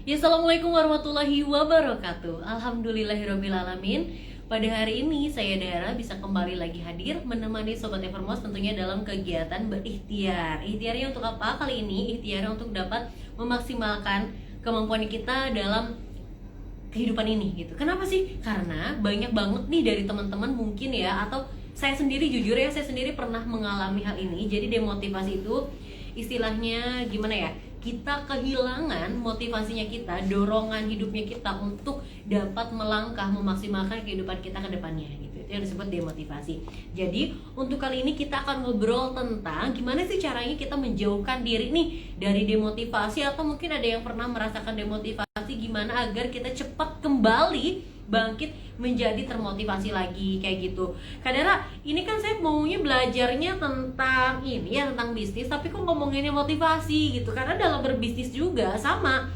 Ya, assalamualaikum warahmatullahi wabarakatuh. Alhamdulillahirobbilalamin. Pada hari ini saya Dara bisa kembali lagi hadir menemani Sobat Evermos tentunya dalam kegiatan berikhtiar. Ikhtiarnya untuk apa kali ini? Ikhtiarnya untuk dapat memaksimalkan kemampuan kita dalam kehidupan ini gitu. Kenapa sih? Karena banyak banget nih dari teman-teman mungkin ya, atau saya sendiri jujur ya, saya sendiri pernah mengalami hal ini. Jadi demotivasi itu istilahnya gimana ya, kita kehilangan motivasinya kita, dorongan hidupnya kita untuk dapat melangkah memaksimalkan kehidupan kita ke depannya gitu. Itu yang disebut demotivasi. Jadi untuk kali ini kita akan ngobrol tentang gimana sih caranya kita menjauhkan diri nih dari demotivasi, atau mungkin ada yang pernah merasakan demotivasi, gimana agar kita cepat kembali bangkit menjadi termotivasi lagi kayak gitu. Kadara, ini kan saya maunya belajarnya tentang ini ya, tentang bisnis, tapi kok ngomonginnya motivasi gitu. Karena dalam berbisnis juga sama.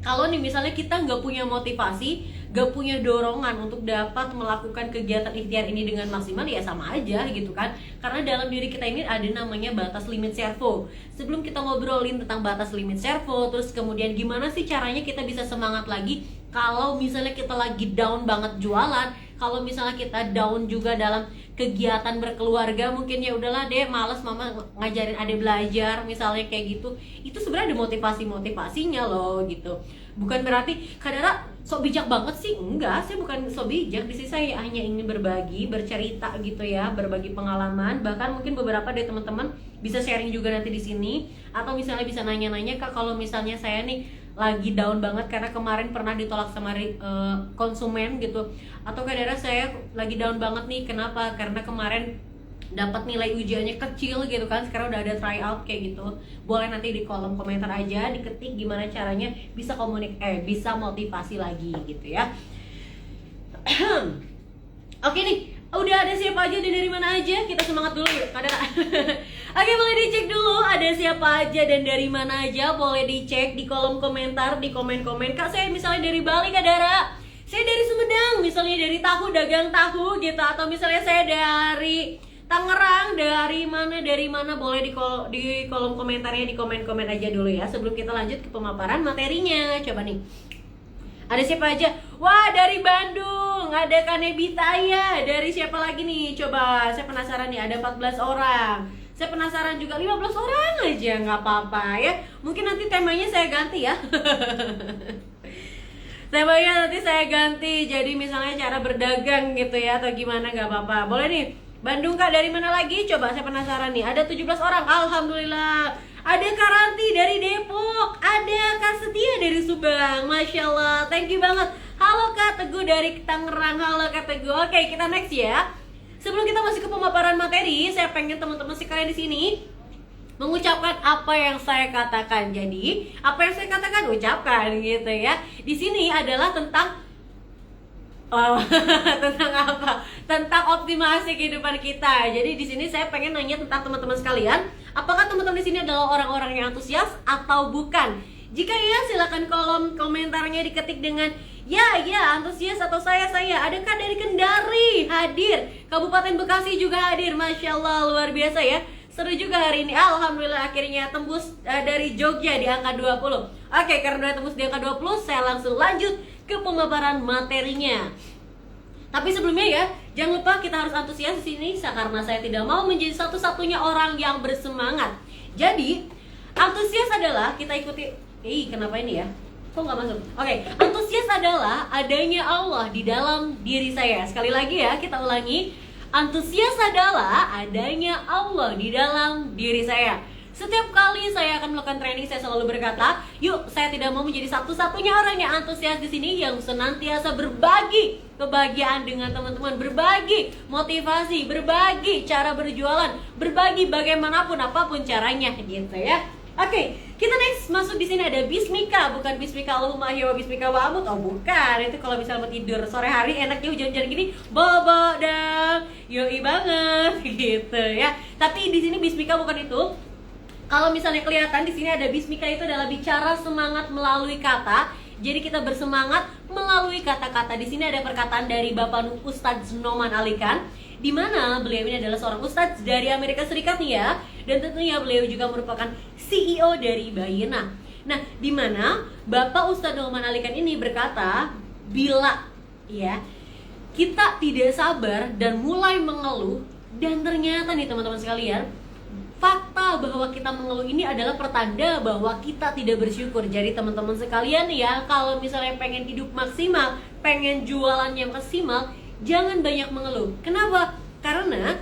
Kalau nih misalnya kita nggak punya motivasi, nggak punya dorongan untuk dapat melakukan kegiatan ikhtiar ini dengan maksimal, ya sama aja gitu kan. Karena dalam diri kita ini ada namanya batas limit servo. Sebelum kita ngobrolin tentang batas limit servo, terus kemudian gimana sih caranya kita bisa semangat lagi kalau misalnya kita lagi down banget jualan, kalau misalnya kita down juga dalam kegiatan berkeluarga, mungkin ya udahlah deh, males mama ngajarin adek belajar misalnya kayak gitu. Itu sebenarnya ada motivasinya loh gitu. Bukan berarti Kadara sok bijak banget sih, enggak, saya bukan sok bijak. Di sini saya hanya ingin berbagi, bercerita gitu ya, berbagi pengalaman. Bahkan mungkin beberapa dari teman-teman bisa sharing juga nanti di sini, atau misalnya bisa nanya-nanya, Kak, kalau misalnya saya nih lagi down banget karena kemarin pernah ditolak sama konsumen gitu, atau Kadara saya lagi down banget nih, kenapa? Karena kemarin dapat nilai ujiannya kecil gitu kan, sekarang udah ada tryout kayak gitu. Boleh nanti di kolom komentar aja diketik gimana caranya bisa bisa motivasi lagi gitu ya. Oke nih, udah ada siapa aja dan dari mana aja? Kita semangat dulu yuk, Kadara. Oke, boleh dicek dulu ada siapa aja dan dari mana aja. Boleh dicek di kolom komentar, di komen-komen. Kak, saya misalnya dari Bali, Kadara. Saya dari Sumedang, misalnya dari dagang tahu gitu. Atau misalnya saya dari Tangerang, dari mana, boleh di kolom komentarnya, di komen-komen aja dulu ya, sebelum kita lanjut ke pemaparan materinya. Coba nih, ada siapa aja? Wah, dari Bandung ada Kanebita ya. Dari siapa lagi nih? Coba, saya penasaran nih, ada 14 orang. Saya penasaran juga 15 orang aja, nggak apa-apa ya. Mungkin nanti temanya saya ganti ya. Temanya nanti saya ganti, jadi misalnya cara berdagang gitu ya, atau gimana, nggak apa-apa. Boleh nih. Bandung, Kak, dari mana lagi? Coba, saya penasaran nih. Ada 17 orang, alhamdulillah. Ada Karanti dari Depok, ada Kak Setia dari Subang, Masya Allah, thank you banget. Halo Kak Teguh dari Tangerang, halo Kak Teguh. Oke, kita next ya. Sebelum kita masuk ke pemaparan materi, saya pengen teman-teman sekalian di sini mengucapkan apa yang saya katakan. Jadi, apa yang saya katakan ucapkan gitu ya. Di sini adalah tentang tentang apa? Tentang optimasi kehidupan kita. Jadi di sini saya pengen nanya tentang teman-teman sekalian, apakah teman-teman di sini adalah orang-orang yang antusias atau bukan? Jika ya, silakan kolom komentarnya diketik dengan ya antusias atau saya. Adakah dari Kendari hadir? Kabupaten Bekasi juga hadir. Masya Allah, luar biasa ya. Seru juga hari ini. Alhamdulillah akhirnya tembus dari Jogja di angka 20. Oke, karena udah tembus di angka 20, saya langsung lanjut ke pemaparan materinya. Tapi sebelumnya ya, jangan lupa kita harus antusias di sini karena saya tidak mau menjadi satu-satunya orang yang bersemangat. Jadi, antusias adalah kita ikuti. Kenapa ini ya? Kok nggak masuk? Oke, antusias adalah adanya Allah di dalam diri saya. Sekali lagi ya, kita ulangi. Antusias adalah adanya Allah di dalam diri saya. Setiap kali saya akan melakukan training, saya selalu berkata, yuk, saya tidak mau menjadi satu-satunya orang yang antusias di sini, yang senantiasa berbagi kebahagiaan dengan teman-teman, berbagi motivasi, berbagi cara berjualan, berbagi bagaimanapun apapun caranya gitu ya. Oke, kita next masuk di sini ada Bismika, bukan Bismika Allahumma wa Bismika wa amut. Oh bukan, itu kalau misalnya mau tidur sore hari enaknya hujan-hujan gini, bobo dong, yoi banget gitu ya. Tapi di sini Bismika bukan itu. Kalau misalnya kelihatan di sini ada Bismika, itu adalah bicara semangat melalui kata. Jadi kita bersemangat melalui kata-kata. Di sini ada perkataan dari Bapak Ustadz Noman Alikan, di mana beliau ini adalah seorang ustadz dari Amerika Serikat nih ya. Dan tentunya beliau juga merupakan CEO dari Bayena. Nah, di mana Bapak Ustadz Hilman Alikan ini berkata, bila ya kita tidak sabar dan mulai mengeluh, dan ternyata nih teman-teman sekalian, fakta bahwa kita mengeluh ini adalah pertanda bahwa kita tidak bersyukur. Jadi teman-teman sekalian ya, kalau misalnya pengen hidup maksimal, pengen jualan yang maksimal, jangan banyak mengeluh. Kenapa? Karena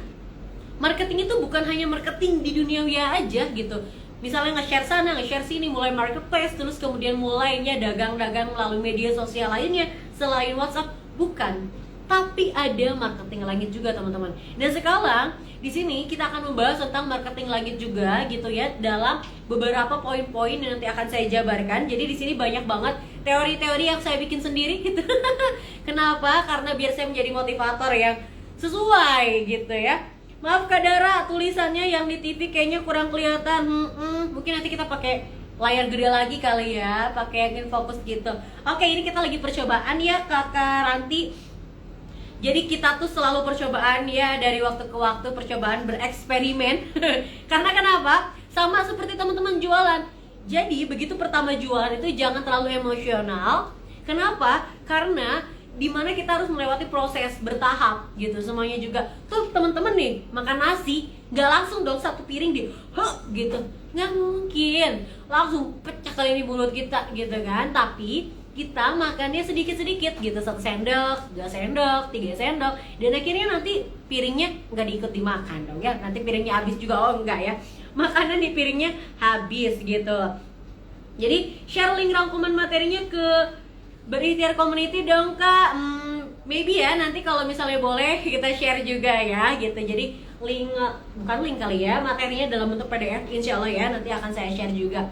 marketing itu bukan hanya marketing di duniawi aja gitu. Misalnya nge-share sana, nge-share sini, mulai marketplace, terus kemudian mulainya dagang-dagang melalui media sosial lainnya selain WhatsApp, bukan. Tapi ada marketing langit juga teman-teman. Dan sekarang di sini kita akan membahas tentang marketing langit juga gitu ya, dalam beberapa poin-poin yang nanti akan saya jabarkan. Jadi di sini banyak banget teori-teori yang saya bikin sendiri gitu. Kenapa? Karena biar saya menjadi motivator yang sesuai gitu ya. Maaf Kak Dara, tulisannya yang di TV kayaknya kurang kelihatan. Mungkin nanti kita pakai layar gede lagi kali ya, pakai yang fokus gitu. Oke, ini kita lagi percobaan ya Kakak Ranti. Jadi kita tuh selalu percobaan ya, dari waktu ke waktu percobaan, bereksperimen. Karena kenapa? Sama seperti teman-teman jualan. Jadi begitu pertama jualan itu jangan terlalu emosional. Kenapa? Karena dimana kita harus melewati proses bertahap gitu. Semuanya juga tuh teman-teman nih makan nasi, nggak langsung dong satu piring di gitu, nggak mungkin langsung pecah kali ini mulut kita gitu kan. Tapi kita makannya sedikit-sedikit gitu, 1 sendok, 2 sendok, 3 sendok, dan akhirnya nanti piringnya nggak diikut dimakan dong ya, nanti piringnya habis juga. Oh enggak ya, makanan di piringnya habis gitu. Jadi share link rangkuman materinya ke Berikhtiar Community dong Kak. Maybe ya nanti kalau misalnya boleh kita share juga ya gitu. Jadi link, bukan link kali ya, materinya dalam bentuk PDF insya Allah ya, nanti akan saya share juga.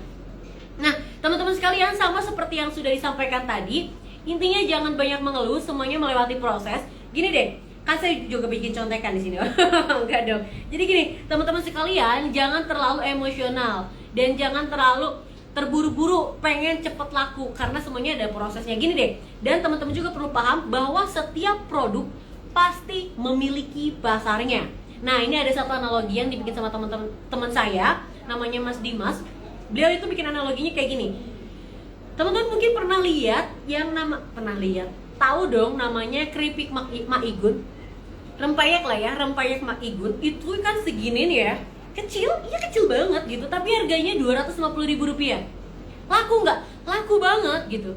Nah, teman-teman sekalian, sama seperti yang sudah disampaikan tadi, intinya jangan banyak mengeluh, semuanya melewati proses. Gini deh, kan saya juga bikin contekan di sini. Enggak dong. Jadi gini, teman-teman sekalian, jangan terlalu emosional dan jangan terlalu terburu-buru pengen cepet laku, karena semuanya ada prosesnya. Gini deh, dan teman-teman juga perlu paham bahwa setiap produk pasti memiliki pasarnya. Nah, ini ada satu analogi yang dibikin sama teman saya, namanya Mas Dimas. Beliau itu bikin analoginya kayak gini. Teman-teman mungkin pernah lihat tahu dong namanya keripik Mak Igun. Rempeyek lah ya, rempeyek Mak Igun itu kan segini nih ya. Kecil, iya kecil banget gitu, tapi harganya Rp250.000. Laku nggak? Laku banget gitu.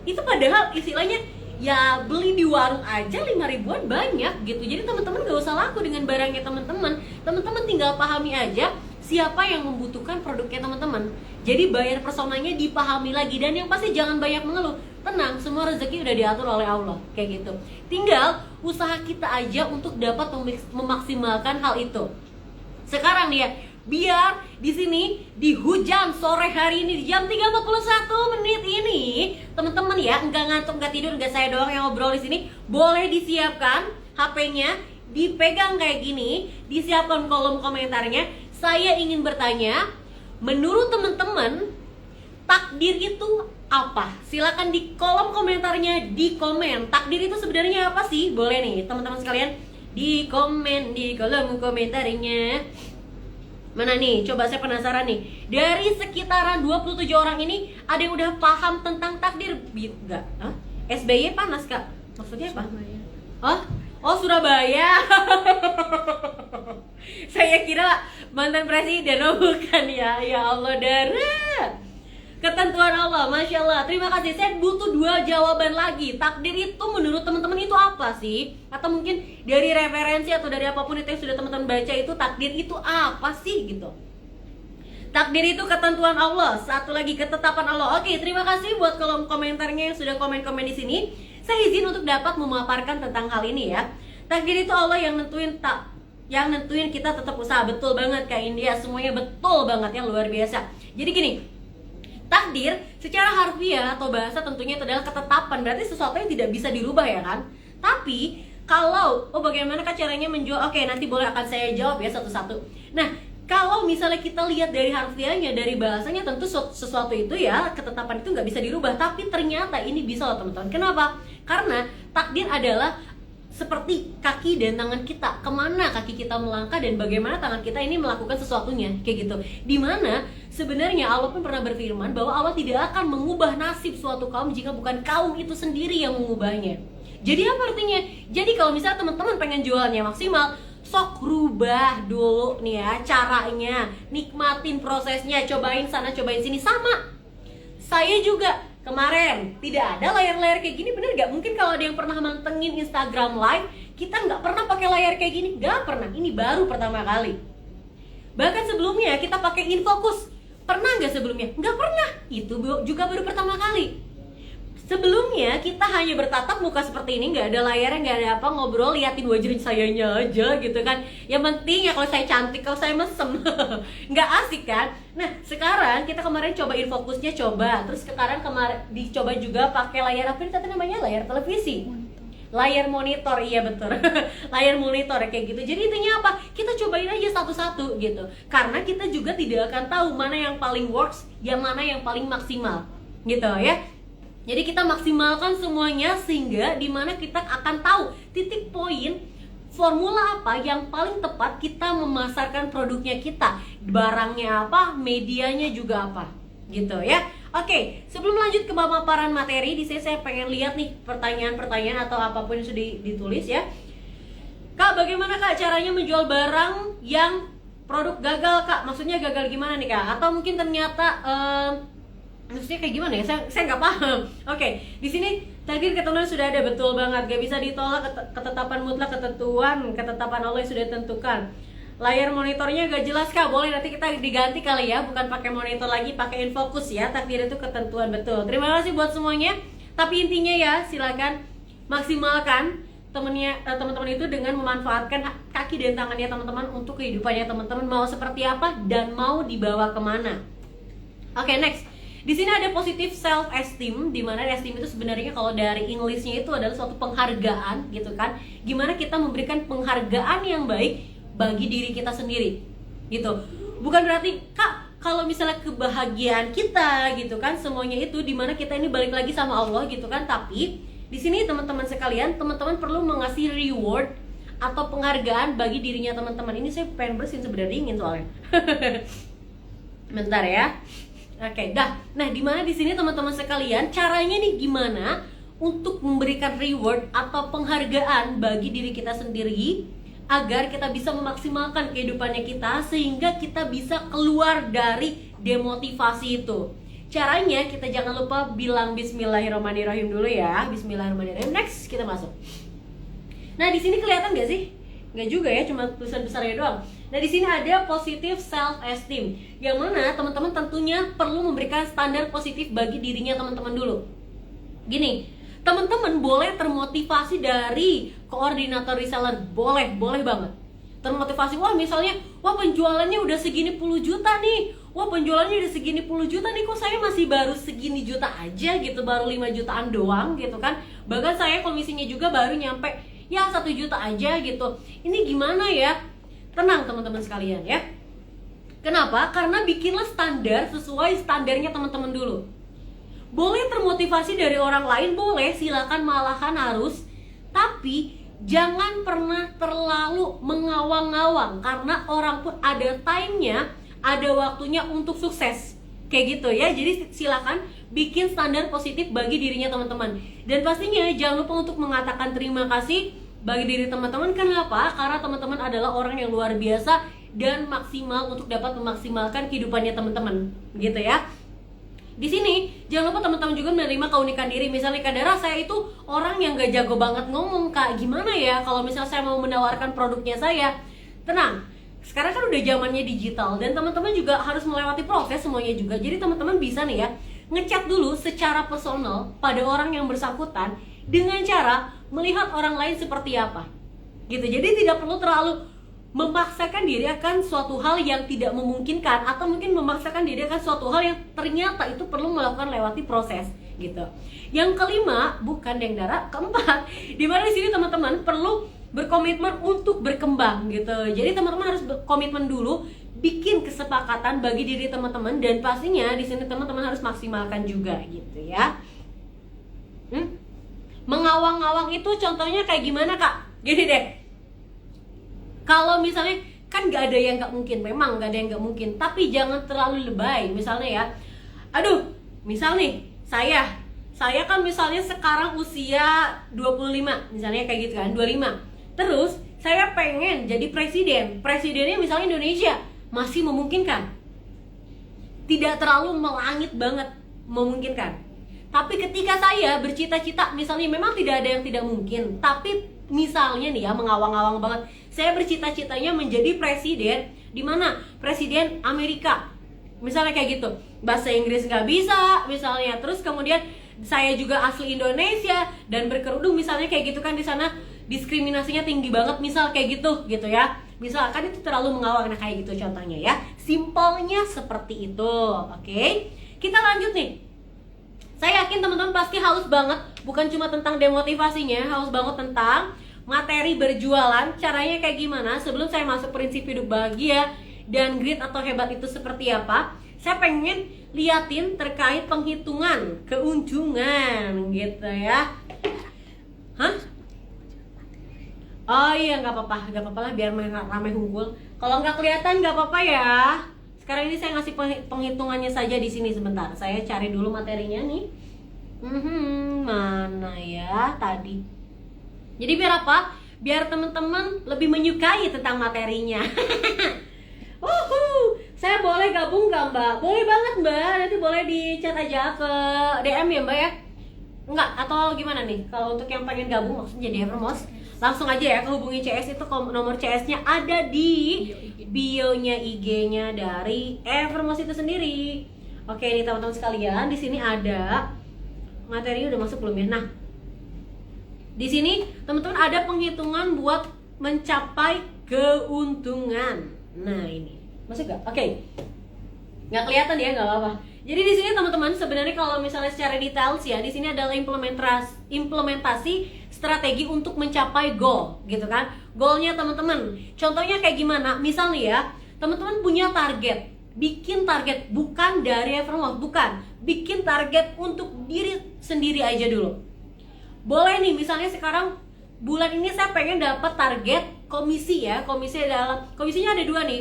Itu padahal istilahnya ya beli di warung aja 5 ribuan banyak gitu. Jadi teman-teman gak usah laku dengan barangnya teman-teman. Teman-teman tinggal pahami aja siapa yang membutuhkan produknya teman-teman. Jadi bayar personanya dipahami lagi, dan yang pasti jangan banyak mengeluh. Tenang, semua rezeki udah diatur oleh Allah kayak gitu. Tinggal usaha kita aja untuk dapat memaksimalkan hal itu. Sekarang nih ya, biar di sini di hujan sore hari ini di jam 3:41 ini, teman-teman ya, enggak ngantuk, enggak tidur, enggak saya doang yang ngobrol di sini, boleh disiapkan HP-nya, dipegang kayak gini, disiapkan kolom komentarnya. Saya ingin bertanya, menurut teman-teman takdir itu apa? Silakan di kolom komentarnya, di komen. Takdir itu sebenarnya apa sih? Boleh nih teman-teman sekalian di komen di kolom komentarnya. Mana nih? Coba saya penasaran nih. Dari sekitaran 27 orang ini, ada yang udah paham tentang takdir? Enggak? Hah? SBY panas Kak? Maksudnya apa? Oh Surabaya. Saya kira mantan presiden. Oh bukan ya. Ya Allah, Dara. Ketentuan Allah, Masya Allah. Terima kasih. Saya butuh 2 jawaban lagi. Takdir itu menurut teman-teman itu apa sih? Atau mungkin dari referensi atau dari apapun itu yang sudah teman-teman baca, itu takdir itu apa sih gitu. Takdir itu ketentuan Allah. Satu lagi, ketetapan Allah. Oke, terima kasih buat kolom komentarnya yang sudah komen-komen di sini. Saya izin untuk dapat memaparkan tentang hal ini ya. Takdir itu Allah yang nentuin kita tetap usaha. Betul banget Kak India, semuanya betul banget, yang luar biasa. Jadi gini, takdir secara harfiah atau bahasa tentunya itu adalah ketetapan, berarti sesuatu yang tidak bisa dirubah ya kan. Tapi kalau bagaimana caranya menjual? Oke, nanti boleh akan saya jawab ya satu-satu. Nah, kalau misalnya kita lihat dari harfiahnya, dari bahasanya, tentu sesuatu itu ya, ketetapan itu nggak bisa dirubah. Tapi ternyata ini bisa loh teman-teman. Kenapa? Karena takdir adalah seperti kaki dan tangan kita, kemana kaki kita melangkah dan bagaimana tangan kita ini melakukan sesuatunya, kayak gitu. Dimana sebenarnya Allah pun pernah berfirman bahwa Allah tidak akan mengubah nasib suatu kaum jika bukan kaum itu sendiri yang mengubahnya. Jadi apa artinya? Jadi kalau misalnya teman-teman pengen jualannya maksimal, sok rubah dulu nih ya caranya, nikmatin prosesnya, cobain sana cobain sini. Sama saya juga kemarin tidak ada layar-layar kayak gini, bener gak? Mungkin kalau ada yang pernah mantengin Instagram live, kita nggak pernah pakai layar kayak gini, nggak pernah. Ini baru pertama kali. Bahkan sebelumnya kita pakai InFocus, pernah nggak sebelumnya? Nggak pernah. Itu juga baru pertama kali. Sebelumnya kita hanya bertatap muka seperti ini, nggak ada layarnya, nggak ada apa, ngobrol, liatin wajah sayanya aja gitu kan. Yang penting ya kalau saya cantik, kalau saya mesem, nggak asik kan. Nah sekarang kita kemarin coba InFocusnya, coba, terus sekarang kemarin dicoba juga pakai layar apa tadi namanya, layar televisi, layar monitor, iya betul. Layar monitor kayak gitu. Jadi intinya apa? Kita cobain aja satu-satu gitu. Karena kita juga tidak akan tahu mana yang paling works, yang mana yang paling maksimal gitu ya. Jadi kita maksimalkan semuanya sehingga dimana kita akan tahu titik poin formula apa yang paling tepat kita memasarkan produknya kita, barangnya apa, medianya juga apa, gitu ya. Oke, sebelum lanjut ke pemaparan materi, di sini saya pengen lihat nih pertanyaan-pertanyaan atau apapun yang sudah ditulis ya. Kak, bagaimana Kak caranya menjual barang yang produk gagal Kak? Maksudnya gagal gimana nih Kak? Atau mungkin ternyata maksudnya kayak gimana ya? Saya nggak paham. Oke, di sini takdir ketentuan sudah ada, betul banget. Gak bisa ditolak ketetapan mutlak, ketetapan Allah yang sudah ditentukan. Layar monitornya gak jelas Kak, boleh nanti kita diganti kali ya, bukan pakai monitor lagi, pakai InFocus ya. Takdir itu ketentuan, betul. Terima kasih buat semuanya. Tapi intinya ya, silakan maksimalkan teman-teman itu dengan memanfaatkan kaki dan tangannya teman-teman untuk kehidupannya teman-teman, mau seperti apa dan mau dibawa kemana. Oke, next. Di sini ada positive self esteem, di mana esteem itu sebenarnya kalau dari Englishnya itu adalah suatu penghargaan gitu kan. Gimana kita memberikan penghargaan yang baik bagi diri kita sendiri gitu. Bukan berarti Kak kalau misalnya kebahagiaan kita gitu kan, semuanya itu dimana kita ini balik lagi sama Allah gitu kan. Tapi di sini teman-teman sekalian, teman-teman perlu mengasih reward atau penghargaan bagi dirinya teman-teman. Ini saya pengen bersihin sebenarnya, dingin soalnya. Bentar ya. Oke, dah. Nah, dimana di sini teman-teman sekalian, caranya nih gimana untuk memberikan reward atau penghargaan bagi diri kita sendiri agar kita bisa memaksimalkan kehidupannya kita sehingga kita bisa keluar dari demotivasi itu. Caranya kita jangan lupa bilang Bismillahirrahmanirrahim dulu ya. Bismillahirrahmanirrahim. Next kita masuk. Nah, di sini kelihatan gak sih? Nggak juga ya, cuma tulisan besarnya doang. Nah, di sini ada positive self esteem, yang mana teman-teman tentunya perlu memberikan standar positif bagi dirinya teman-teman dulu. Gini, teman-teman boleh termotivasi dari koordinator reseller, boleh banget. Termotivasi, wah misalnya, wah penjualannya udah segini puluh juta nih, wah penjualannya udah segini puluh juta nih, kok saya masih baru segini juta aja gitu, baru 5 jutaan doang gitu kan. Bahkan saya komisinya juga baru nyampe ya 1 juta aja gitu. Ini gimana ya? Tenang teman-teman sekalian ya. Kenapa? Karena bikinlah standar sesuai standarnya teman-teman dulu. Boleh termotivasi dari orang lain, boleh, silakan, malahan harus. Tapi jangan pernah terlalu mengawang-awang, karena orang pun ada time-nya, ada waktunya untuk sukses. Kayak gitu ya. Jadi silakan bikin standar positif bagi dirinya teman-teman. Dan pastinya jangan lupa untuk mengatakan terima kasih bagi diri teman-teman. Kenapa? Karena teman-teman adalah orang yang luar biasa dan maksimal untuk dapat memaksimalkan kehidupannya teman-teman, gitu ya. Di sini jangan lupa teman-teman juga menerima keunikan diri. Misalnya Kak Dara, saya itu orang yang gak jago banget ngomong Kak, gimana ya kalau misalnya saya mau menawarkan produknya saya? Tenang, sekarang kan udah zamannya digital dan teman-teman juga harus melewati proses semuanya juga. Jadi teman-teman bisa nih ya ngechat dulu secara personal pada orang yang bersangkutan dengan cara melihat orang lain seperti apa gitu. Jadi tidak perlu terlalu memaksakan diri akan suatu hal yang tidak memungkinkan, atau mungkin memaksakan diri akan suatu hal yang ternyata itu perlu melakukan lewati proses gitu. Yang kelima, bukan yang Dara, keempat, dimana di sini teman-teman perlu berkomitmen untuk berkembang gitu. Jadi teman-teman harus berkomitmen dulu, bikin kesepakatan bagi diri teman-teman, dan pastinya di sini teman-teman harus maksimalkan juga gitu ya. Mengawang-awang itu contohnya kayak gimana Kak? Gini deh, kalau misalnya kan nggak ada yang nggak mungkin, memang nggak ada yang nggak mungkin, tapi jangan terlalu lebay. Misalnya ya, aduh, misal nih saya kan misalnya sekarang usia 25, misalnya kayak gitu kan, 25. Terus saya pengen jadi presidennya misalnya Indonesia, masih memungkinkan? Tidak terlalu melangit banget, memungkinkan. Tapi ketika saya bercita-cita, misalnya memang tidak ada yang tidak mungkin, tapi misalnya nih ya, mengawang-awang banget, saya bercita-citanya menjadi presiden, di mana presiden Amerika, misalnya kayak gitu, bahasa Inggris nggak bisa misalnya, terus kemudian saya juga asli Indonesia dan berkerudung misalnya kayak gitu kan, di sana diskriminasinya tinggi banget, misal kayak gitu ya, misalkan itu terlalu mengawang. Nah kayak gitu contohnya ya, simpelnya seperti itu. Oke, kita lanjut nih. Saya yakin teman-teman pasti haus banget, bukan cuma tentang demotivasinya, haus banget tentang materi berjualan. Caranya kayak gimana? Sebelum saya masuk prinsip hidup bahagia dan grit atau hebat itu seperti apa, saya pengen liatin terkait penghitungan keuntungan gitu ya. Hah? Oh iya, nggak apa-apa lah, biar ramai hunkul. Kalau nggak kelihatan nggak apa-apa ya. Sekarang ini saya ngasih penghitungannya saja di sini sebentar. Saya cari dulu materinya nih. Mana ya tadi? Jadi biar apa? Biar teman-teman lebih menyukai tentang materinya. Saya boleh gabung nggak Mbak? Boleh banget Mbak. Nanti boleh di chat aja ke DM ya Mbak ya. Enggak, atau gimana nih? Kalau untuk yang pengen gabung maksudnya jadi Evermost, langsung aja ya hubungi CS. Itu nomor CS-nya ada di bio-nya IG-nya dari Evermost itu sendiri. Oke nih teman-teman sekalian, di sini ada materi, udah masuk belum ya? Nah, di sini teman-teman ada penghitungan buat mencapai keuntungan. Nah ini masuk gak? Oke, nggak kelihatan ya, nggak apa-apa. Jadi di sini teman-teman sebenarnya kalau misalnya secara details ya, di sini adalah implementasi strategi untuk mencapai goal, gitu kan? Goalnya teman-teman, contohnya kayak gimana? Misal nih ya, teman-teman punya target, bikin target bukan dari Evermost, bukan, bikin target untuk diri sendiri aja dulu. Boleh nih, misalnya sekarang bulan ini saya pengen dapat target komisi ya, komisinya ada dua nih,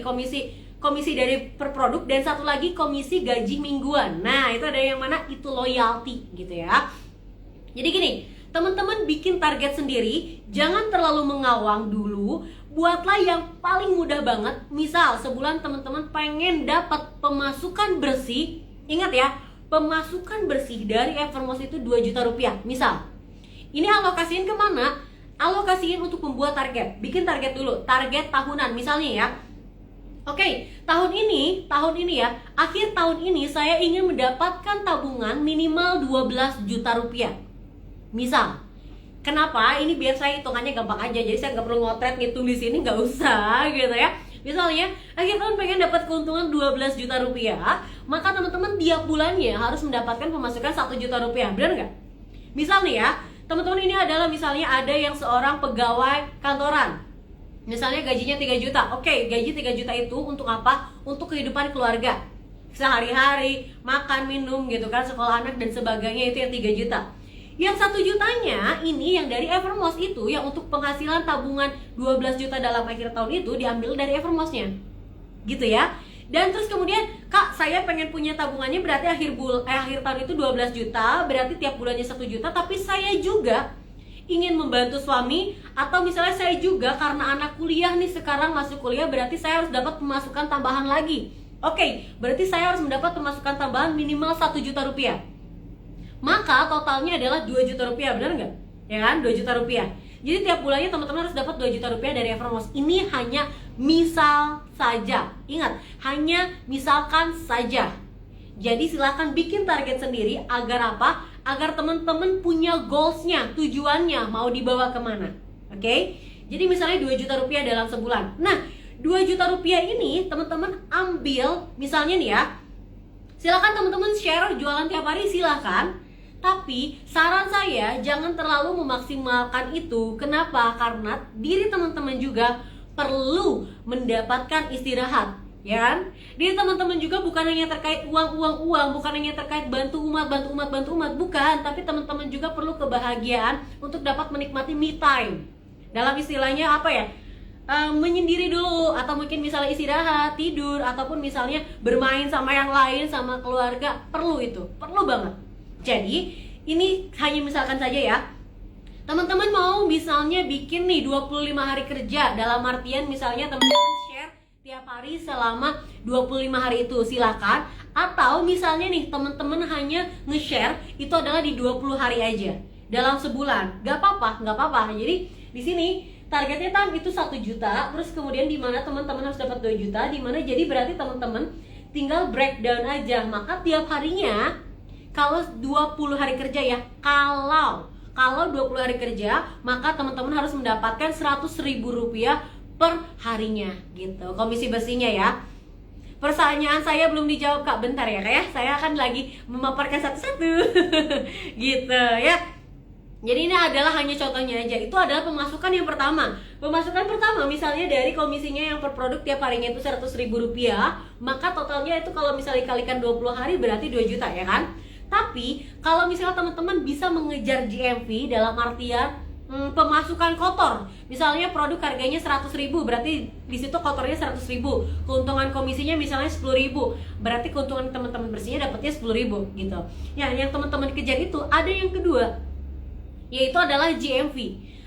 komisi dari per produk dan satu lagi komisi gaji mingguan. Nah itu ada yang mana? Itu loyalty gitu ya. Jadi gini, teman-teman bikin target sendiri, jangan terlalu mengawang dulu. Buatlah yang paling mudah banget. Misal sebulan teman-teman pengen dapat pemasukan bersih. Ingat ya, pemasukan bersih dari Evermost itu 2 juta rupiah. Misal, ini alokasiin kemana? Alokasiin untuk membuat target. Bikin target dulu, target tahunan misalnya ya. Oke, tahun ini ya, akhir tahun ini saya ingin mendapatkan tabungan minimal 12 juta rupiah. Misal, kenapa? Ini biar saya hitungannya gampang aja, jadi saya nggak perlu ngotret ngitung di sini, nggak usah gitu ya. Misalnya, akhir tahun pengen dapat keuntungan 12 juta rupiah, maka teman-teman tiap bulannya harus mendapatkan pemasukan 1 juta rupiah, benar nggak? Misal nih ya, teman-teman ini adalah misalnya ada yang seorang pegawai kantoran, misalnya gajinya 3 juta. Oke, gaji 3 juta itu untuk apa? Untuk kehidupan keluarga sehari-hari, makan, minum gitu kan, sekolah anak dan sebagainya, itu yang 3 juta. Yang 1 jutanya ini yang dari Evermost itu, yang untuk penghasilan tabungan 12 juta dalam akhir tahun itu diambil dari Evermostnya gitu ya. Dan terus kemudian, Kak, saya pengen punya tabungannya, berarti akhir tahun itu 12 juta, berarti tiap bulannya 1 juta, tapi saya juga ingin membantu suami, atau misalnya saya juga karena anak kuliah nih, sekarang masuk kuliah, berarti saya harus dapat pemasukan tambahan lagi. Oke, berarti saya harus mendapat pemasukan tambahan minimal 1 juta rupiah. Maka totalnya adalah 2 juta rupiah, benar nggak? Ya kan, 2 juta rupiah. Jadi tiap bulannya teman-teman harus dapat 2 juta rupiah dari Evermost. Ini hanya misal saja. Ingat, hanya misalkan saja. Jadi silahkan bikin target sendiri, agar apa? Agar teman-teman punya goalsnya, tujuannya, mau dibawa kemana. Oke? Jadi misalnya 2 juta rupiah dalam sebulan. Nah, 2 juta rupiah ini teman-teman ambil, misalnya nih ya, silahkan teman-teman share jualan tiap hari, silahkan. Tapi saran saya jangan terlalu memaksimalkan itu. Kenapa? Karena diri teman-teman juga perlu mendapatkan istirahat, ya kan? Jadi teman-teman juga bukan hanya terkait uang, bukan hanya terkait bantu umat, bukan. Tapi teman-teman juga perlu kebahagiaan untuk dapat menikmati me time. Dalam istilahnya apa ya? Menyendiri dulu, atau mungkin misalnya istirahat, tidur, ataupun misalnya bermain sama yang lain, sama keluarga. Perlu itu, perlu banget. Jadi ini hanya misalkan saja ya, teman-teman mau misalnya bikin nih 25 hari kerja, dalam artian misalnya teman-teman share tiap hari selama 25 hari itu, silakan. Atau misalnya nih teman-teman hanya nge-share itu adalah di 20 hari aja dalam sebulan, gak apa-apa. Jadi di sini targetnya itu 1 juta, terus kemudian di mana teman-teman harus dapat 2 juta, di mana jadi berarti teman-teman tinggal breakdown aja. Maka tiap harinya, kalau 20 hari kerja ya, kalau 20 hari kerja, maka teman-teman harus mendapatkan Rp100.000 per harinya gitu, komisi bersihnya ya. Pertanyaan saya belum dijawab Kak, bentar ya Kak ya, saya akan lagi memaparkan satu-satu gitu ya. Jadi ini adalah hanya contohnya aja, itu adalah pemasukan yang pertama. Pemasukan pertama misalnya dari komisinya yang per produk tiap harinya itu Rp100.000, maka totalnya itu kalau misalnya dikalikan 20 hari berarti 2 juta ya kan. Tapi kalau misalnya teman-teman bisa mengejar GMV dalam artian pemasukan kotor, misalnya produk harganya 100.000, berarti di situ kotornya 100.000, keuntungan komisinya misalnya 10.000, berarti keuntungan teman-teman bersihnya dapatnya 10.000 gitu. Ya, yang teman-teman kejar itu ada yang kedua, yaitu adalah GMV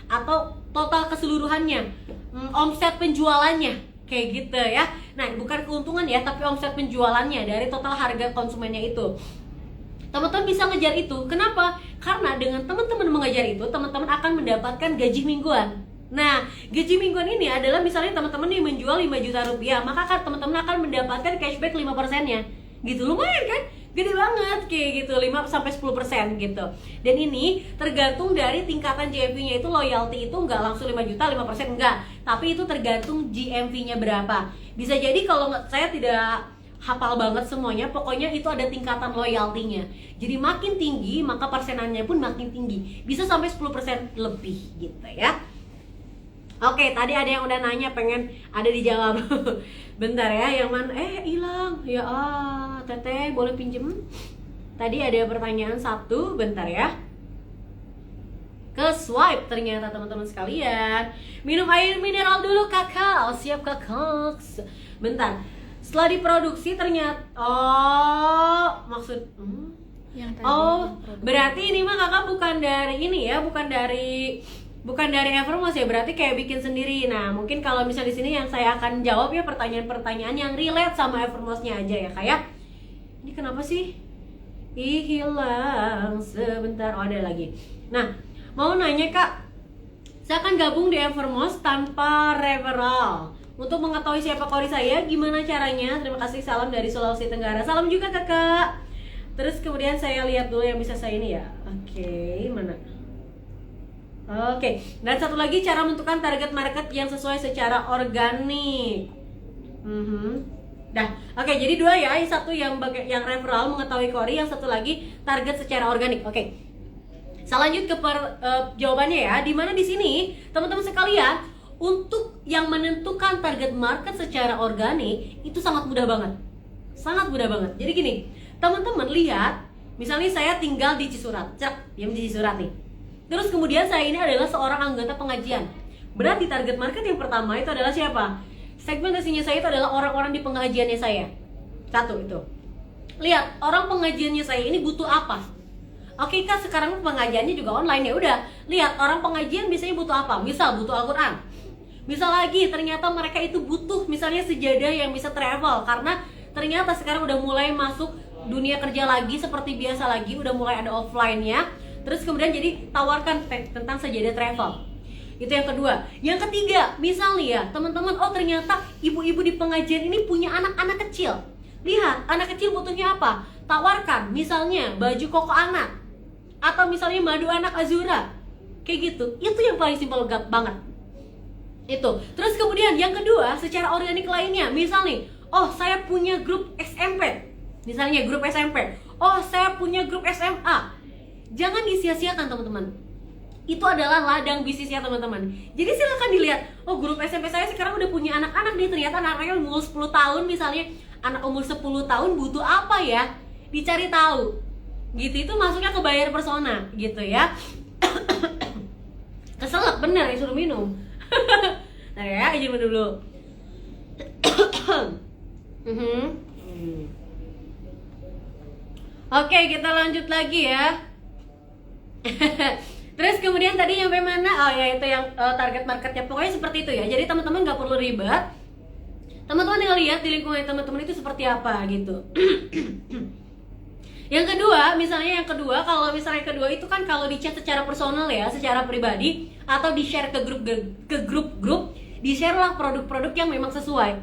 atau total keseluruhannya, omset penjualannya kayak gitu ya. Nah, bukan keuntungan ya, tapi omset penjualannya dari total harga konsumennya itu. Teman-teman bisa ngejar itu. Kenapa? Karena dengan teman-teman mengejar itu, teman-teman akan mendapatkan gaji mingguan. Nah, gaji mingguan ini adalah misalnya teman-teman nih menjual 5 juta rupiah, maka kan teman-teman akan mendapatkan cashback 5%-nya. Gitu, lumayan kan? Gede banget kayak gitu, 5-10% gitu. Dan ini tergantung dari tingkatan GMV-nya itu, loyalty itu nggak langsung 5 juta, 5% enggak. Tapi itu tergantung GMV-nya berapa. Bisa jadi kalau saya tidak hafal banget semuanya, pokoknya itu ada tingkatan loyalty-nya. Jadi makin tinggi, maka persenannya pun makin tinggi. Bisa sampai 10% lebih gitu ya. Oke, tadi ada yang udah nanya pengen ada dijawab. Bentar ya, yang mana? Hilang. Ya Teteh boleh pinjem? Tadi ada pertanyaan satu, bentar ya. Ke swipe ternyata teman-teman sekalian. Minum air mineral dulu kakak. Siap kakak. Bentar. Setelah diproduksi ternyata maksud yang tadi berarti ini mah kakak bukan dari ini ya, bukan dari Evermost ya, berarti kayak bikin sendiri. Nah, mungkin kalau misal di sini yang saya akan jawab ya pertanyaan-pertanyaan yang relate sama Evermost-nya aja ya kayak. Ini kenapa sih? Hilang sebentar. Ada lagi. Nah, mau nanya Kak, saya akan gabung di Evermost tanpa referral. Untuk mengetahui siapa kori saya, gimana caranya? Terima kasih, salam dari Sulawesi Tenggara. Salam juga kakak. Terus kemudian saya lihat dulu yang bisa saya ini ya. Oke, mana? Oke, dan satu lagi cara menentukan target market yang sesuai secara organik. Oke, jadi dua ya. Satu yang referral mengetahui kori, yang satu lagi target secara organik. Oke. Saya lanjut ke jawabannya ya. Dimana di sini teman-teman sekalian, untuk yang menentukan target market secara organik itu sangat mudah banget. Sangat mudah banget. Jadi gini, teman-teman lihat, misalnya saya tinggal di Cisurat, yang di Cisurat nih. Terus kemudian saya ini adalah seorang anggota pengajian. Berarti target market yang pertama itu adalah siapa? Segmentasinya saya itu adalah orang-orang di pengajiannya saya. Satu itu. Lihat, orang pengajiannya saya ini butuh apa? Oke Kak, sekarang pengajiannya juga online ya udah. Lihat, orang pengajian biasanya butuh apa? Misal butuh Al-Qur'an. Misal lagi ternyata mereka itu butuh misalnya sejadah yang bisa travel, karena ternyata sekarang udah mulai masuk dunia kerja lagi seperti biasa lagi, udah mulai ada offline-nya. Terus kemudian jadi tawarkan tentang sejadah travel. Itu yang kedua. Yang ketiga, misalnya ya teman-teman, ternyata ibu-ibu di pengajian ini punya anak-anak kecil. Lihat, anak kecil butuhnya apa? Tawarkan misalnya baju koko anak, atau misalnya madu anak Azura. Kayak gitu. Itu yang paling simpel banget. Itu. Terus kemudian yang kedua, secara organik lainnya, misal nih, saya punya grup SMP. Misalnya grup SMP. Saya punya grup SMA. Jangan disia-siakan teman-teman. Itu adalah ladang bisnisnya teman-teman. Jadi silakan dilihat, oh grup SMP saya sekarang udah punya anak-anak nih, ternyata anaknya umur 10 tahun misalnya. Anak umur 10 tahun butuh apa ya? Dicari tahu. Gitu, itu masuknya ke buyer persona gitu ya. Keselak bener ya, suruh minum. Nah ya, izin dulu. Oke, kita lanjut lagi ya. Terus kemudian tadi nyampe mana? Oh ya, itu yang target marketnya. Pokoknya seperti itu ya. Jadi teman-teman nggak perlu ribet. Teman-teman tinggal lihat di lingkungan teman-teman itu seperti apa gitu. Yang kedua, kalau misalnya kedua itu kan kalau di chat secara personal ya, secara pribadi atau di share ke grup-grup, di share lah produk-produk yang memang sesuai.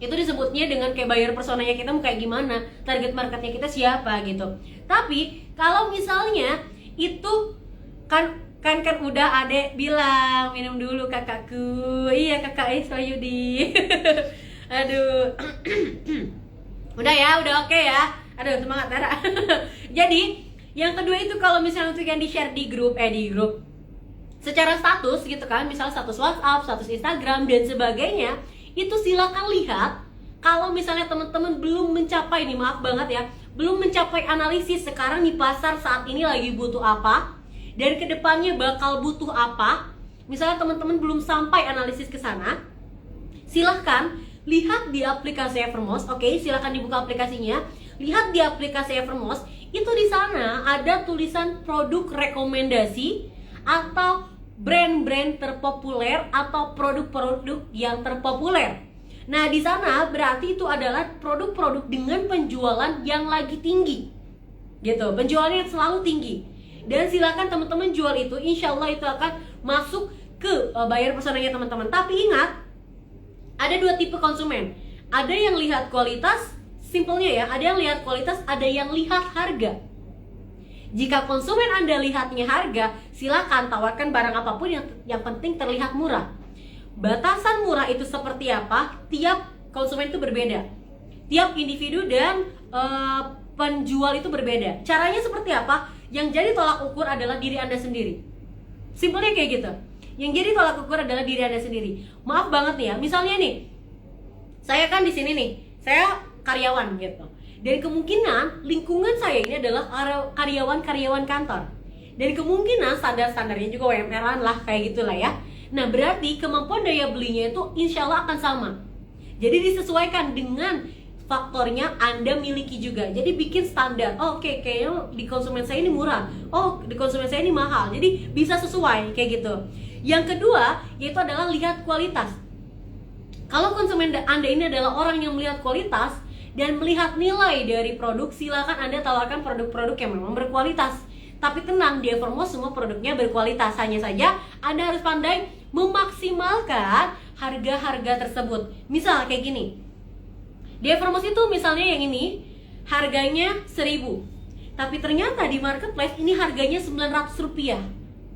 Itu disebutnya dengan kayak buyer personanya kita mau kayak gimana, target marketnya kita siapa gitu. Tapi kalau misalnya itu kan udah adek bilang minum dulu kakakku. Iya kakak Soyudi. Aduh. Udah oke ya. Aduh semangat Tara. Jadi yang kedua itu kalau misalnya untuk yang di share di grup secara status gitu kan, misal status WhatsApp, status Instagram dan sebagainya, itu silakan lihat. Kalau misalnya teman-teman belum mencapai nih, maaf banget ya, belum mencapai analisis sekarang di pasar saat ini lagi butuh apa dan kedepannya bakal butuh apa. Misalnya teman-teman belum sampai analisis ke sana, silahkan lihat di aplikasi Evermost. Oke, silahkan dibuka aplikasinya. Lihat di aplikasi Evermost, itu di sana ada tulisan produk rekomendasi atau brand-brand terpopuler atau produk-produk yang terpopuler. Nah, di sana berarti itu adalah produk-produk dengan penjualan yang lagi tinggi. Gitu, penjualannya selalu tinggi. Dan silakan teman-teman jual itu, insya Allah itu akan masuk ke buyer personanya teman-teman. Tapi ingat, ada dua tipe konsumen. Ada yang lihat kualitas, simpelnya ya, ada yang lihat kualitas, ada yang lihat harga. Jika konsumen Anda lihatnya harga, silakan tawarkan barang apapun yang penting terlihat murah. Batasan murah itu seperti apa? Tiap konsumen itu berbeda. Tiap individu dan penjual itu berbeda. Caranya seperti apa? Yang jadi tolak ukur adalah diri Anda sendiri. Simpelnya kayak gitu. Yang jadi tolak ukur adalah diri Anda sendiri. Maaf banget nih ya, misalnya nih, saya kan di sini nih, saya karyawan gitu. Dan kemungkinan lingkungan saya ini adalah karyawan-karyawan kantor. Dan kemungkinan standar-standarnya juga UMR-an lah, kayak gitulah ya. Nah, berarti kemampuan daya belinya itu insya Allah akan sama. Jadi disesuaikan dengan faktornya Anda miliki juga. Jadi bikin standar. Oh, oke, kayaknya di konsumen saya ini murah. Oh, di konsumen saya ini mahal. Jadi bisa sesuai kayak gitu. Yang kedua, yaitu adalah lihat kualitas. Kalau konsumen Anda ini adalah orang yang melihat kualitas dan melihat nilai dari produk, silakan Anda tawarkan produk-produk yang memang berkualitas. Tapi tenang, di Evermost semua produknya berkualitas. Hanya saja Anda harus pandai memaksimalkan harga-harga tersebut. Misal kayak gini, di Evermost itu misalnya yang ini harganya 1.000, tapi ternyata di marketplace ini harganya 900 rupiah.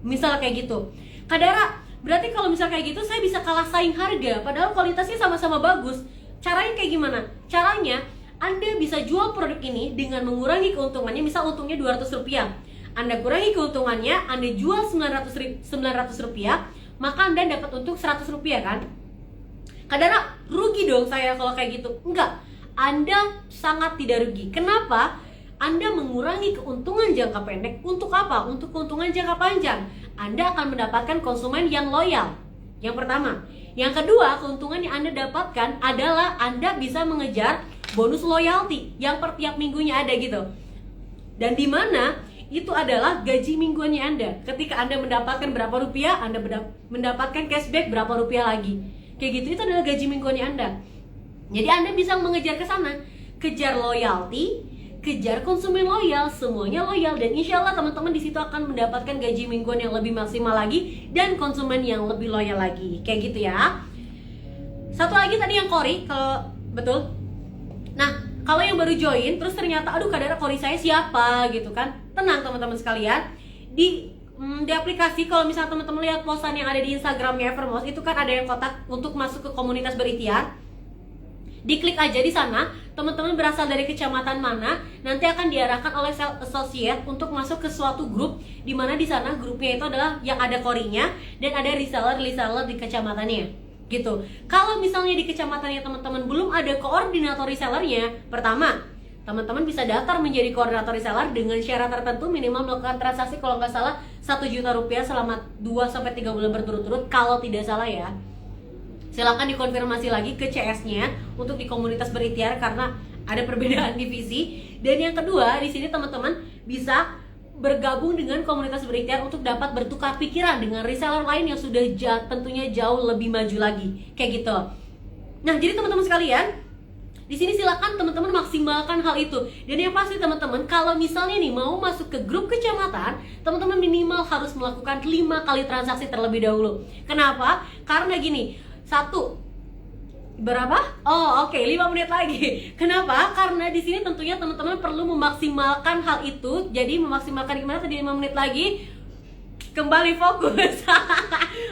Misal kayak gitu. Kadara, berarti kalau misal kayak gitu saya bisa kalah saing harga, padahal kualitasnya sama-sama bagus. Caranya kayak gimana? Caranya Anda bisa jual produk ini dengan mengurangi keuntungannya. Misal untungnya 200 rupiah, Anda kurangi keuntungannya, Anda jual 900 rupiah, maka Anda dapat untung 100 rupiah kan? Kadang rugi dong saya kalau kayak gitu. Enggak, Anda sangat tidak rugi. Kenapa? Anda mengurangi keuntungan jangka pendek. Untuk apa? Untuk keuntungan jangka panjang. Anda akan mendapatkan konsumen yang loyal. Yang pertama. Yang kedua, keuntungan yang Anda dapatkan adalah Anda bisa mengejar bonus loyalty yang per tiap minggunya ada gitu. Dan di mana itu adalah gaji mingguannya Anda. Ketika Anda mendapatkan berapa rupiah, Anda mendapatkan cashback berapa rupiah lagi. Kayak gitu, itu adalah gaji mingguannya Anda. Jadi Anda bisa mengejar ke sana. Kejar loyalty, kejar konsumen loyal, semuanya loyal. Dan insya Allah teman-teman di situ akan mendapatkan gaji mingguan yang lebih maksimal lagi dan konsumen yang lebih loyal lagi. Kayak gitu ya. Satu lagi tadi yang Kori, kalau betul. Nah, kalau yang baru join, terus ternyata, aduh kadang Kori saya siapa gitu kan. Tenang teman-teman sekalian, di aplikasi kalau misalnya teman-teman lihat postan yang ada di Instagramnya Evermost, itu kan ada yang kotak untuk masuk ke komunitas berikhtiar. Diklik aja di sana, teman-teman berasal dari kecamatan mana, nanti akan diarahkan oleh sales associate untuk masuk ke suatu grup, di mana di sana grupnya itu adalah yang ada korinya dan ada reseller di kecamatannya. Gitu. Kalau misalnya di kecamatannya teman-teman belum ada koordinator resellernya, pertama, teman-teman bisa daftar menjadi koordinator reseller dengan syarat tertentu, minimal melakukan transaksi kalau nggak salah 1 juta rupiah selama 2-3 bulan berturut-turut kalau tidak salah ya. Silakan dikonfirmasi lagi ke CS-nya untuk di komunitas berikhtiar karena ada perbedaan divisi. Dan yang kedua, di sini teman-teman bisa bergabung dengan komunitas berikhtiar untuk dapat bertukar pikiran dengan reseller lain yang sudah tentunya jauh lebih maju lagi, kayak gitu. Nah, jadi teman-teman sekalian, di sini silakan teman-teman maksimalkan hal itu. Dan yang pasti teman-teman, kalau misalnya nih mau masuk ke grup kecamatan, teman-teman minimal harus melakukan 5 kali transaksi terlebih dahulu. Kenapa? Karena gini, berapa? Oh, oke, 5 menit lagi. Kenapa? Karena di sini tentunya teman-teman perlu memaksimalkan hal itu. Jadi memaksimalkan gimana tadi 5 menit lagi? Kembali fokus.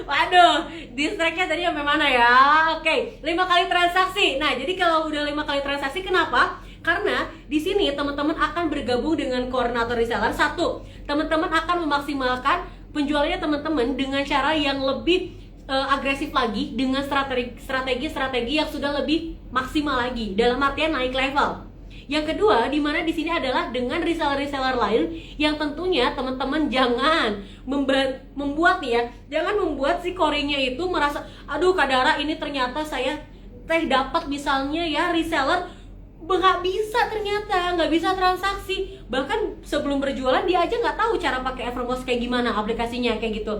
Waduh, distract-nya tadi sampai mana ya? Oke, 5 kali transaksi. Nah, jadi kalau udah 5 kali transaksi, kenapa? Karena di sini teman-teman akan bergabung dengan koordinator reseller. 1, teman-teman akan memaksimalkan penjualannya teman-teman dengan cara yang lebih agresif lagi, dengan strategi yang sudah lebih maksimal lagi, dalam artian naik level. Yang kedua, dimana di sini adalah dengan reseller lain yang tentunya teman-teman jangan membuat nih ya, jangan membuat si koringnya itu merasa, aduh Kak Dara, ini ternyata saya dapat misalnya ya reseller nggak bisa, ternyata nggak bisa transaksi, bahkan sebelum berjualan dia aja nggak tahu cara pakai Evermost kayak gimana aplikasinya, kayak gitu.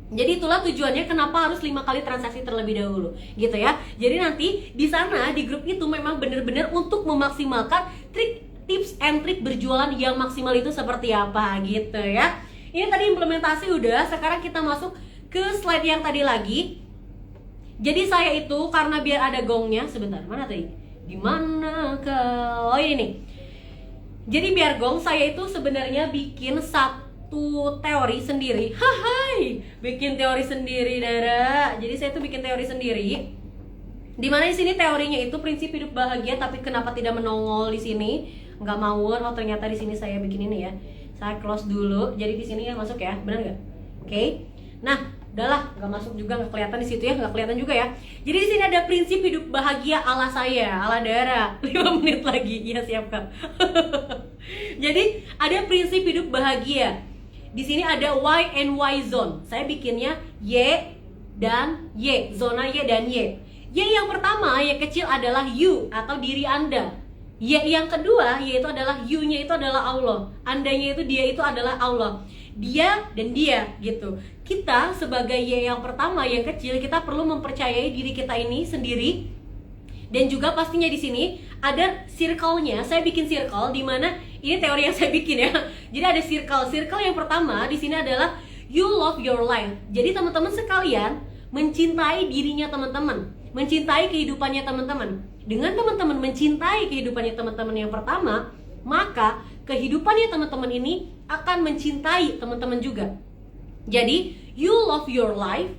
Jadi itulah tujuannya kenapa harus 5 kali transaksi terlebih dahulu, gitu ya. Jadi nanti di sana di grup itu memang benar-benar untuk memaksimalkan tips and trik berjualan yang maksimal itu seperti apa, gitu ya. Ini tadi implementasi udah, sekarang kita masuk ke slide yang tadi lagi. Jadi saya itu karena biar ada gongnya, sebentar, mana tadi? Gimana ke? Oh ini nih. Jadi biar gong, saya itu sebenarnya bikin satu teori sendiri. Hai, bikin teori sendiri, Dara. Jadi saya tuh bikin teori sendiri. Dimana di sini teorinya itu prinsip hidup bahagia, tapi kenapa tidak menongol di sini? Nggak mau. Oh ternyata di sini saya bikin ini ya. Saya close dulu. Jadi di sini ya masuk ya, benar nggak? Oke. Nah, udahlah, nggak masuk juga, nggak kelihatan di situ ya, nggak kelihatan juga ya. Jadi di sini ada prinsip hidup bahagia ala saya, ala Dara. 5 menit lagi, iya siap Kak. Jadi ada prinsip hidup bahagia. Di sini ada Y and Y zone. Saya bikinnya Y dan Y, zona Y dan Y. Y yang pertama, Y kecil adalah you atau diri Anda. Y yang kedua, Y itu adalah you-nya itu adalah Allah. Andanya itu dia itu adalah Allah. Dia dan dia gitu. Kita sebagai Y yang pertama, yang kecil, kita perlu mempercayai diri kita ini sendiri. Dan juga pastinya di sini ada circle-nya. Saya bikin circle di mana ini teori yang saya bikin ya. Jadi ada circle yang pertama di sini adalah you love your life. Jadi teman-teman sekalian mencintai dirinya teman-teman, mencintai kehidupannya teman-teman. Dengan teman-teman mencintai kehidupannya teman-teman yang pertama, maka kehidupannya teman-teman ini akan mencintai teman-teman juga. Jadi you love your life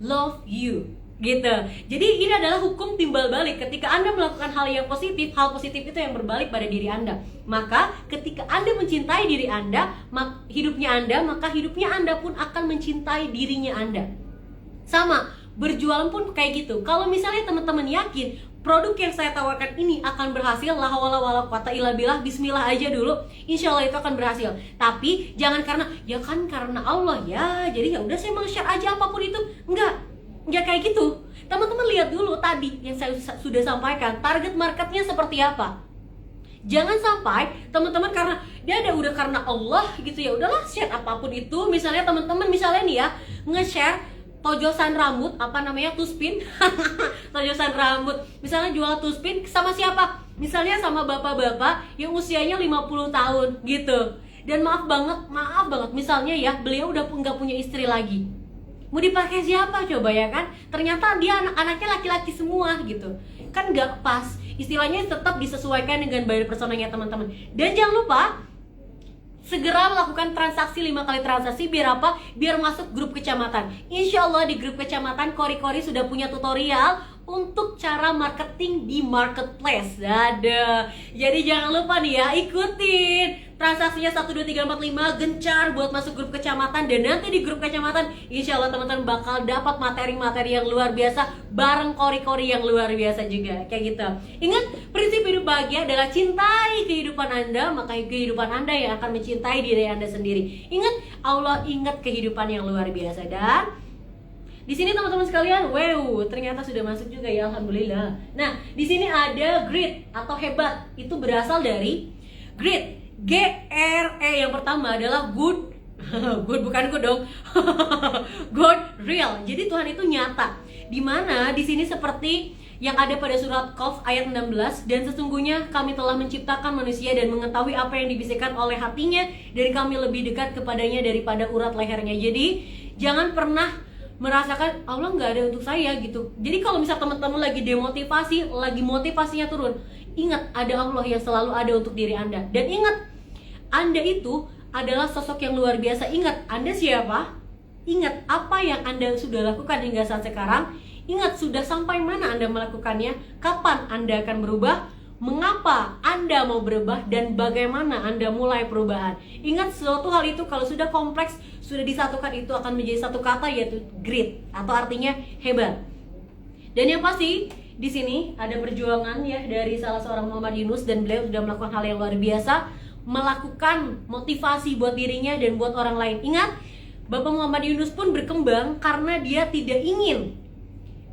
love you. Gitu. Jadi ini adalah hukum timbal balik. Ketika Anda melakukan hal yang positif, hal positif itu yang berbalik pada diri Anda. Maka ketika Anda mencintai diri Anda, hidupnya Anda, maka hidupnya Anda pun akan mencintai dirinya Anda. Sama, berjualan pun kayak gitu. Kalau misalnya teman-teman yakin produk yang saya tawarkan ini akan berhasil, la hawla wala quwata illa billah, bismillah aja dulu, insya Allah itu akan berhasil. Tapi jangan karena Allah ya, jadi ya udah saya mau share aja apapun itu. Enggak kayak gitu. Teman-teman lihat dulu tadi yang saya sudah sampaikan, target marketnya seperti apa. Jangan sampai teman-teman karena dia udah karena Allah gitu ya, udahlah share apapun itu. Misalnya teman-teman misalnya nih ya, nge-share tojosan rambut, apa namanya, tuspin. Tojosan rambut. Misalnya jual tuspin sama siapa? Misalnya sama bapak-bapak yang usianya 50 tahun gitu. Dan maaf banget, misalnya ya, beliau udah nggak punya istri lagi. Mau dipakai siapa coba ya kan? Ternyata dia anak-anaknya laki-laki semua gitu. Kan gak pas. Istilahnya tetap disesuaikan dengan buyer personanya teman-teman. Dan jangan lupa segera melakukan transaksi 5 kali transaksi. Biar apa? Biar masuk grup kecamatan. Insya Allah di grup kecamatan Kori-Kori sudah punya tutorial untuk cara marketing di marketplace. Ada. Jadi jangan lupa nih ya, ikutin transaksinya 1, 2, 3, 4, 5, gencar buat masuk grup kecamatan. Dan nanti di grup kecamatan insya Allah teman-teman bakal dapat materi-materi yang luar biasa bareng kori-kori yang luar biasa juga. Kayak gitu. Ingat, prinsip hidup bahagia adalah cintai kehidupan Anda, maka kehidupan Anda yang akan mencintai diri Anda sendiri. Ingat, Allah ingat kehidupan yang luar biasa. Dan di sini teman-teman sekalian, wow, ternyata sudah masuk juga ya, alhamdulillah. Nah, di sini ada grit atau hebat. Itu berasal dari grit. GRE yang pertama adalah good. Good bukan good dong. Good, real. Jadi Tuhan itu nyata. Dimana di sini seperti yang ada pada surat Qaf ayat 16, dan sesungguhnya kami telah menciptakan manusia dan mengetahui apa yang dibisikkan oleh hatinya, dan kami lebih dekat kepadanya daripada urat lehernya. Jadi jangan pernah merasakan Allah nggak ada untuk saya gitu. Jadi kalau misal teman-teman lagi demotivasi, lagi motivasinya turun, ingat ada Allah yang selalu ada untuk diri Anda. Dan ingat, Anda itu adalah sosok yang luar biasa. Ingat, Anda siapa? Ingat apa yang Anda sudah lakukan hingga saat sekarang. Ingat sudah sampai mana Anda melakukannya. Kapan Anda akan berubah, mengapa Anda mau berubah, dan bagaimana Anda mulai perubahan. Ingat, suatu hal itu kalau sudah kompleks, sudah disatukan, itu akan menjadi satu kata, yaitu grit, atau artinya hebat. Dan yang pasti di sini ada perjuangan ya dari salah seorang Muhammad Yunus, dan beliau sudah melakukan hal yang luar biasa, melakukan motivasi buat dirinya dan buat orang lain. Ingat, Bapak Muhammad Yunus pun berkembang karena dia tidak ingin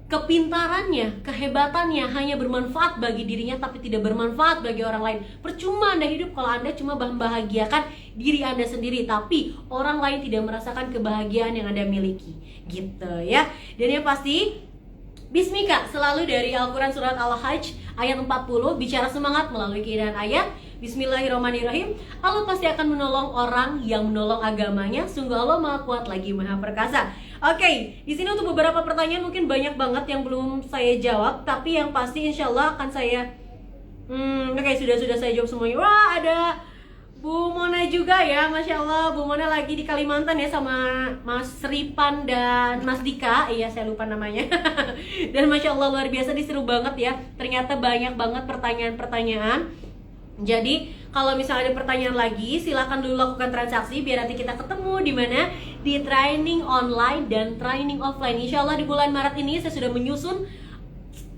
kepintarannya, kehebatannya hanya bermanfaat bagi dirinya tapi tidak bermanfaat bagi orang lain. Percuma Anda hidup kalau Anda cuma membahagiakan diri Anda sendiri, tapi orang lain tidak merasakan kebahagiaan yang Anda miliki. Gitu ya. Dan yang pasti, Bismika selalu dari Al-Quran surat Al-Hajj ayat 40, bicara semangat melalui keindahan ayat. Bismillahirrahmanirrahim. Allah pasti akan menolong orang yang menolong agamanya. Sungguh Allah Maha Kuat lagi Maha Perkasa. Oke, di sini untuk beberapa pertanyaan mungkin banyak banget yang belum saya jawab, tapi yang pasti insya Allah akan saya sudah saya jawab semuanya. Wah, ada Bu Mona juga ya, Masya Allah. Bu Mona lagi di Kalimantan ya sama Mas Ripan dan Mas Dika. Iya, saya lupa namanya. Dan Masya Allah luar biasa, diseru banget ya. Ternyata banyak banget pertanyaan-pertanyaan. Jadi kalau misalnya ada pertanyaan lagi, silakan dulu lakukan transaksi biar nanti kita ketemu di mana, di training online dan training offline. Insya Allah di bulan Maret ini saya sudah menyusun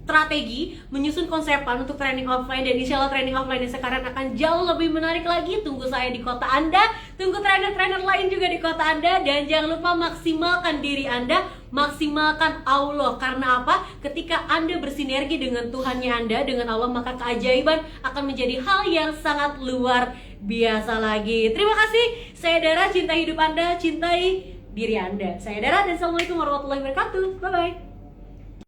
strategi, menyusun konsepan untuk training offline, dan insya Allah training offline yang sekarang akan jauh lebih menarik lagi. Tunggu saya di kota Anda, tunggu trainer-trainer lain juga di kota Anda, dan jangan lupa maksimalkan diri Anda, maksimalkan Allah. Karena apa? Ketika Anda bersinergi dengan Tuhannya Anda, dengan Allah, maka keajaiban akan menjadi hal yang sangat luar biasa lagi. Terima kasih. Saya Dara, cintai hidup Anda, cintai diri Anda. Saya Dara dan Assalamualaikum warahmatullahi wabarakatuh. Bye-bye.